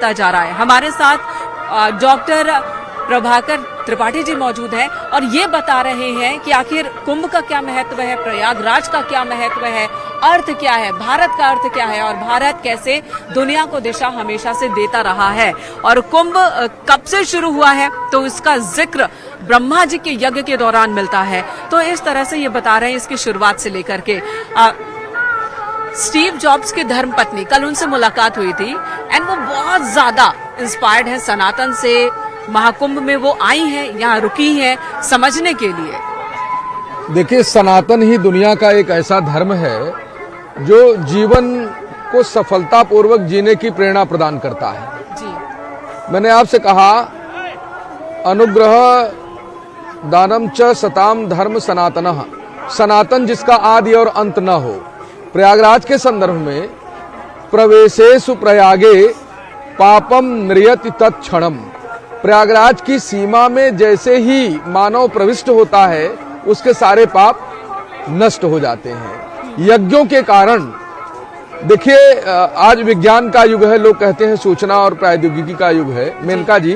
जा रहा है। हमारे साथ डॉक्टर प्रभाकर त्रिपाठी जी मौजूद हैं और ये बता रहे हैं कि आखिर कुंभ का क्या महत्व है, प्रयागराज का क्या महत्व है, अर्थ क्या है, भारत का अर्थ क्या है और भारत कैसे दुनिया को दिशा हमेशा से देता रहा है। और कुंभ कब से शुरू हुआ है तो इसका जिक्र ब्रह्मा जी के यज्ञ के दौरान मिलता है। तो इस तरह से ये बता रहे हैं इसकी शुरुआत से लेकर के। स्टीव जॉब्स की धर्मपत्नी, कल उनसे मुलाकात हुई थी एंड वो बहुत ज्यादा इंस्पायर्ड है सनातन से। महाकुंभ में वो आई हैं, यहाँ रुकी हैं समझने के लिए। देखिए, सनातन ही दुनिया का एक ऐसा धर्म है जो जीवन को सफलतापूर्वक जीने की प्रेरणा प्रदान करता है। जी, मैंने आपसे कहा, अनुग्रह दानम च सताम धर्म सनातनः, सनातन जिसका आदि और अंत न हो। प्रयागराज के संदर्भ में प्रवेशेषु प्रयागे पापम म्रियति तत्क्षणम, प्रयागराज की सीमा में जैसे ही मानव प्रविष्ट होता है उसके सारे पाप नष्ट हो जाते हैं यज्ञों के कारण। देखिए, आज विज्ञान का युग है, लोग कहते हैं सूचना और प्रौद्योगिकी का युग है। मेनका जी,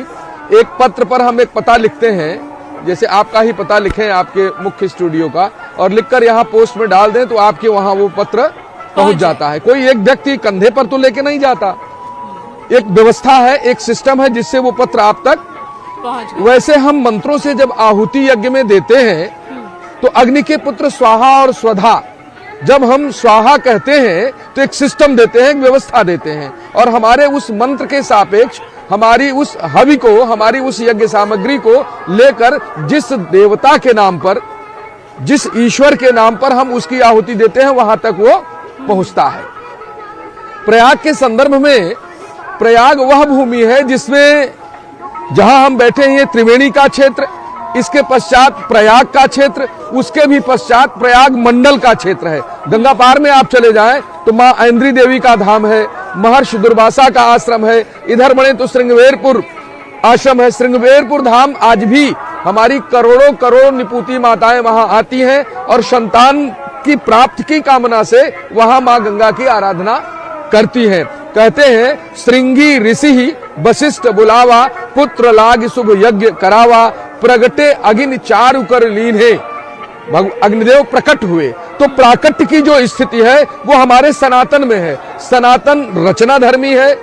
एक पत्र पर हम एक पता लिखते हैं, जैसे आपका ही पता लिखें आपके मुख्य स्टूडियो का और लिखकर यहाँ पोस्ट में डाल दें तो आपके वहां वो पत्र पहुंच जाता है। कोई एक व्यक्ति कंधे पर तो लेके नहीं जाता, एक व्यवस्था है, एक सिस्टम है जिससे वो पत्र आप तक पहुंच। वैसे हम मंत्रों से जब आहुति यज्ञ में देते हैं तो अग्नि के पुत्र स्वाहा और स्वधा, जब हम स्वाहा कहते हैं तो एक सिस्टम देते हैं, एक व्यवस्था देते हैं और हमारे उस मंत्र के सापेक्ष हमारी उस हवि को, हमारी उस यज्ञ सामग्री को लेकर जिस देवता के नाम पर, जिस ईश्वर के नाम पर हम उसकी आहुति देते हैं वहां तक वो पहुंचता है। प्रयाग के संदर्भ में, प्रयाग वह भूमि है जिसमें, जहां हम बैठे हैं ये त्रिवेणी का क्षेत्र, इसके पश्चात प्रयाग का क्षेत्र, उसके भी पश्चात प्रयाग मंडल का क्षेत्र है। गंगा पार में आप चले जाएं तो मां ऐन्द्री देवी का धाम है, महर्षि दुर्वासा का आश्रम है, इधर बढ़े तो श्रृंगवेरपुर आश्रम है। श्रृंगवेरपुर धाम आज भी हमारी करोड़ों करोड़ निपुती माताएं वहां आती हैं और संतान की प्राप्ति की कामना से वहां मां गंगा की आराधना करती हैं। कहते हैं, श्रृंगी ऋषि वशिष्ठ बुलावा, पुत्र लाग शुभ यज्ञ करावा, प्रगटे अग्नि चारु कर लीन है। अग्निदेव प्रकट हुए तो प्राकट्य की जो स्थिति है वो हमारे सनातन में है। सनातन रचना धर्मी है,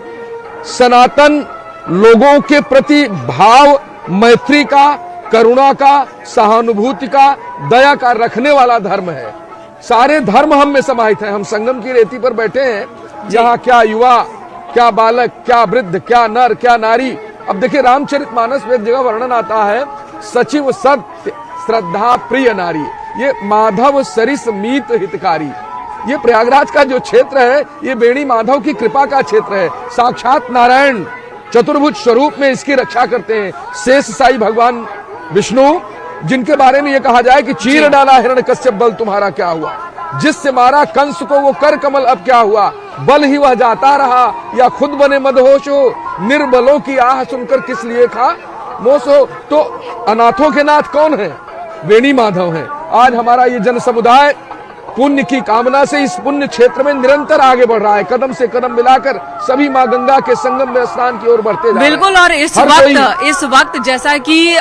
सनातन लोगों के प्रति भाव मैत्री का, करुणा का, सहानुभूति का, दया का रखने वाला धर्म है। सारे धर्म हम में समाहित हैं। हम संगम की रेती पर बैठे हैं, यहाँ क्या युवा, क्या बालक, क्या वृद्ध, क्या नर, क्या नारी। अब देखिए, रामचरितमानस में एक जगह वर्णन आता है, सचिव सत्य श्रद्धा प्रिय नारी, ये माधव सरिस मीत हितकारी। ये प्रयागराज का जो क्षेत्र है ये बेणी माधव की कृपा का क्षेत्र है। साक्षात नारायण चतुर्भुज स्वरूप में इसकी रक्षा करते हैं। शेष साई भगवान विष्णु, जिनके बारे में ये कहा जाए कि चीर डाला हिरण्यकश्यप, बल तुम्हारा क्या हुआ, जिससे मारा कंस को वो कर कमल अब क्या हुआ, बल ही वह जाता रहा या खुद बने मदहोश हो, निर्बलों की आह सुनकर किस लिए खा मोश हो। तो अनाथों के नाथ कौन है? बेणी माधव है। आज हमारा ये जन समुदाय पुण्य की कामना से इस पुण्य क्षेत्र में निरंतर आगे बढ़ रहा है, कदम से कदम मिलाकर सभी मां गंगा के संगम में स्नान की ओर बढ़ते जा रहे हैं। बिल्कुल। और इस वक्त जैसा कि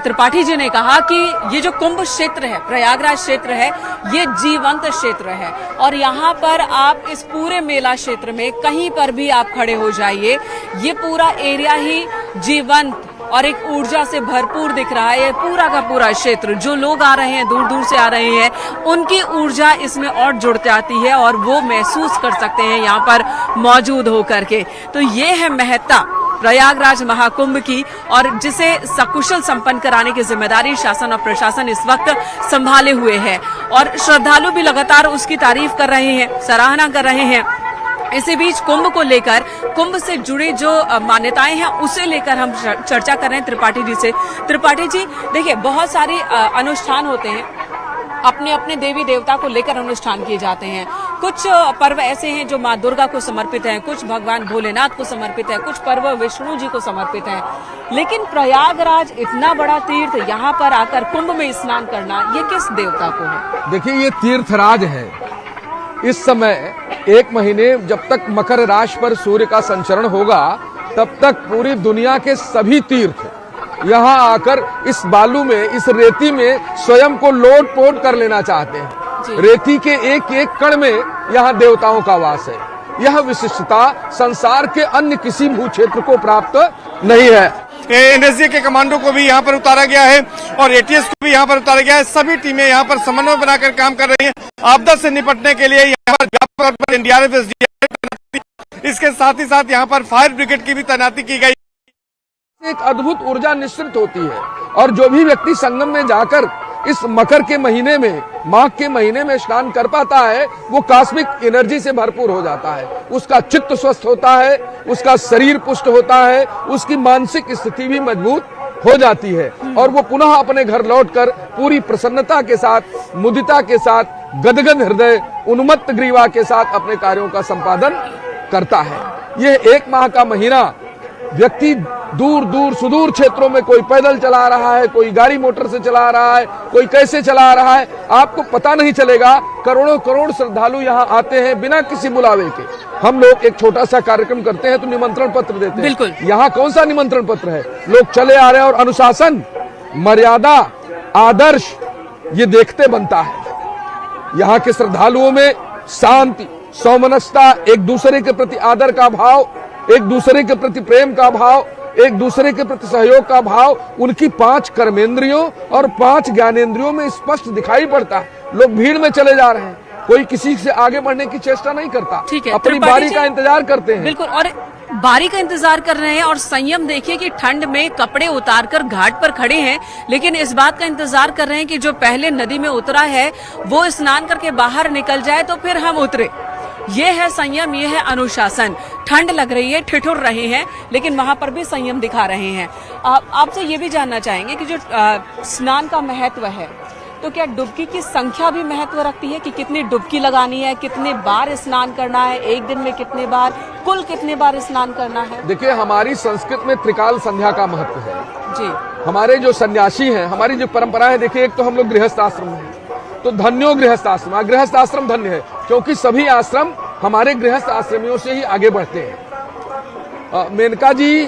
त्रिपाठी जी ने कहा कि ये जो कुंभ क्षेत्र है, प्रयागराज क्षेत्र है, ये जीवंत क्षेत्र है और यहाँ पर आप इस पूरे मेला क्षेत्र में कहीं पर भी आप खड़े हो जाइए, ये पूरा एरिया ही जीवंत और एक ऊर्जा से भरपूर दिख रहा है। ये पूरा का पूरा क्षेत्र, जो लोग आ रहे हैं, दूर दूर से आ रहे हैं, उनकी ऊर्जा इसमें और जुड़ जाती है और वो महसूस कर सकते हैं यहाँ पर मौजूद होकर के। तो ये है महत्ता प्रयागराज महाकुंभ की और जिसे सकुशल संपन्न कराने की जिम्मेदारी शासन और प्रशासन इस वक्त संभाले हुए है और श्रद्धालु भी लगातार उसकी तारीफ कर रहे हैं, सराहना कर रहे हैं। इसी बीच कुंभ को लेकर, कुंभ से जुड़ी जो मान्यताएं हैं उसे लेकर हम चर्चा कर रहे हैं त्रिपाठी जी से। त्रिपाठी जी, देखिए, बहुत सारे अनुष्ठान होते हैं, अपने अपने देवी देवता को लेकर अनुष्ठान किए जाते हैं। कुछ पर्व ऐसे हैं जो माँ दुर्गा को समर्पित हैं, कुछ भगवान भोलेनाथ को समर्पित है, कुछ पर्व विष्णु जी को समर्पित हैं। लेकिन प्रयागराज इतना बड़ा तीर्थ, यहाँ पर आकर कुंभ में स्नान करना, ये किस देवता को है? देखिए, ये तीर्थराज है। इस समय एक महीने जब तक मकर राशि पर सूर्य का संचरण होगा तब तक पूरी दुनिया के सभी तीर्थ यहाँ आकर इस बालू में, इस रेती में स्वयं को लोट पोट कर लेना चाहते हैं। रेती के एक एक कण में यहाँ देवताओं का वास है। यह विशिष्टता संसार के अन्य किसी भू क्षेत्र को प्राप्त नहीं है। एनएसजी के कमांडो को भी यहाँ पर उतारा गया है और एटीएस को भी यहाँ पर उतारा गया है। सभी टीमें यहाँ पर समन्वय बनाकर काम कर रही हैं आपदा से निपटने के लिए। यहाँ पर व्यापक तौर पर एनडीआरएफ, एसडीआरएफ, इसके साथ ही साथ यहाँ पर फायर ब्रिगेड की भी तैनाती की गई। एक अद्भुत ऊर्जा निश्चित होती है और जो भी व्यक्ति संगम में जाकर इस मकर के महीने में, माघ के महीने में स्नान कर पाता है, वो कॉस्मिक एनर्जी से भरपूर हो जाता है। उसका चित्त स्वस्थ होता है, उसका शरीर पुष्ट होता है, उसकी मानसिक स्थिति भी मजबूत हो जाती है और वो पुनः अपने घर लौटकर पूरी प्रसन्नता के साथ, मुदिता के साथ, गदगद हृदय, उन्मत्त ग्रीवा के साथ अपने कार्यों का संपादन करता है। यह एक माह का महीना व्यक्ति दूर दूर सुदूर क्षेत्रों में, कोई पैदल चला रहा है, कोई गाड़ी मोटर से चला रहा है, कोई कैसे चला रहा है, आपको पता नहीं चलेगा। करोड़ों करोड़ श्रद्धालु यहाँ आते हैं बिना किसी बुलावे के। हम लोग एक छोटा सा कार्यक्रम करते हैं तो निमंत्रण पत्र देते हैं। बिल्कुल। यहाँ कौन सा निमंत्रण पत्र है? लोग चले आ रहे हैं और अनुशासन, मर्यादा, आदर्श ये देखते बनता है। यहाँ के श्रद्धालुओं में शांति, सौमनस्यता, एक दूसरे के प्रति आदर का भाव, एक दूसरे के प्रति प्रेम का भाव, एक दूसरे के प्रति सहयोग का भाव उनकी 5 कर्मेंद्रियों और 5 ज्ञानेंद्रियों में स्पष्ट दिखाई पड़ता है। लोग भीड़ में चले जा रहे हैं, कोई किसी से आगे बढ़ने की चेष्टा नहीं करता, ठीक है, अपनी बारी का इंतजार करते हैं। बिल्कुल, और बारी का इंतजार कर रहे हैं। और संयम देखिए कि ठंड में कपड़े उतारकर घाट पर खड़े हैं, लेकिन इस बात का इंतजार कर रहे हैं कि जो पहले नदी में उतरा है वो स्नान करके बाहर निकल जाए तो फिर हम उतरे। ये है संयम, ये है अनुशासन। ठंड लग रही है, ठिठुर रहे हैं, लेकिन वहां पर भी संयम दिखा रहे हैं। आपसे ये भी जानना चाहेंगे कि जो स्नान का महत्व है, तो क्या डुबकी की संख्या भी महत्व रखती है कि कितनी डुबकी लगानी है, कितने बार स्नान करना है, एक दिन में कितने बार, कुल कितने बार स्नान करना है? देखिए, हमारी संस्कृत में त्रिकाल संध्या का महत्व है जी। हमारे जो सन्यासी हैं, हमारी जो परंपरा है, देखिए एक तो हम लोग गृहस्थ आश्रम है, तो धन्यो गृहस्थ आश्रम। गृहस्थ आश्रम धन्य है क्योंकि सभी आश्रम हमारे गृहस्थ आश्रमियों से ही आगे बढ़ते हैं। मेनका जी,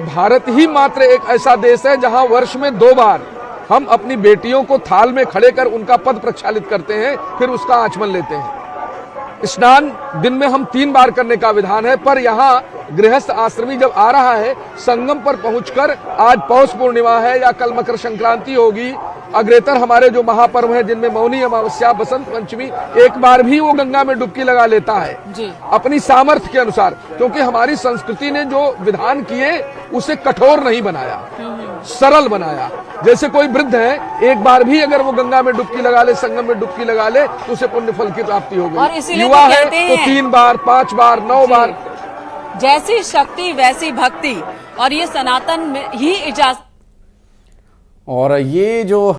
भारत ही मात्र एक ऐसा देश है जहां वर्ष में 2 बार हम अपनी बेटियों को थाल में खड़े कर उनका पद प्रक्षालित करते हैं, फिर उसका आचमन लेते हैं। स्नान दिन में हम 3 बार करने का विधान है, पर यहाँ गृहस्थ आश्रमी जब आ रहा है, संगम पर पहुंचकर, आज पौष पूर्णिमा है या कल मकर संक्रांति होगी, अग्रेतर हमारे जो महापर्व है जिनमें मौनी अमावस्या, बसंत पंचमी, एक बार भी वो गंगा में डुबकी लगा लेता है जी। अपनी सामर्थ्य के अनुसार, क्योंकि हमारी संस्कृति ने जो विधान किए उसे कठोर नहीं बनाया, सरल बनाया। जैसे कोई वृद्ध है, एक बार भी अगर वो गंगा में डुबकी लगा ले, संगम में डुबकी लगा ले, तो उसे पुण्य फल की प्राप्ति हो गई। युवा है तो 3 बार, 5 बार, 9 बार। जैसी शक्ति वैसी भक्ति, और ये सनातन में ही इजाजत। और ये जो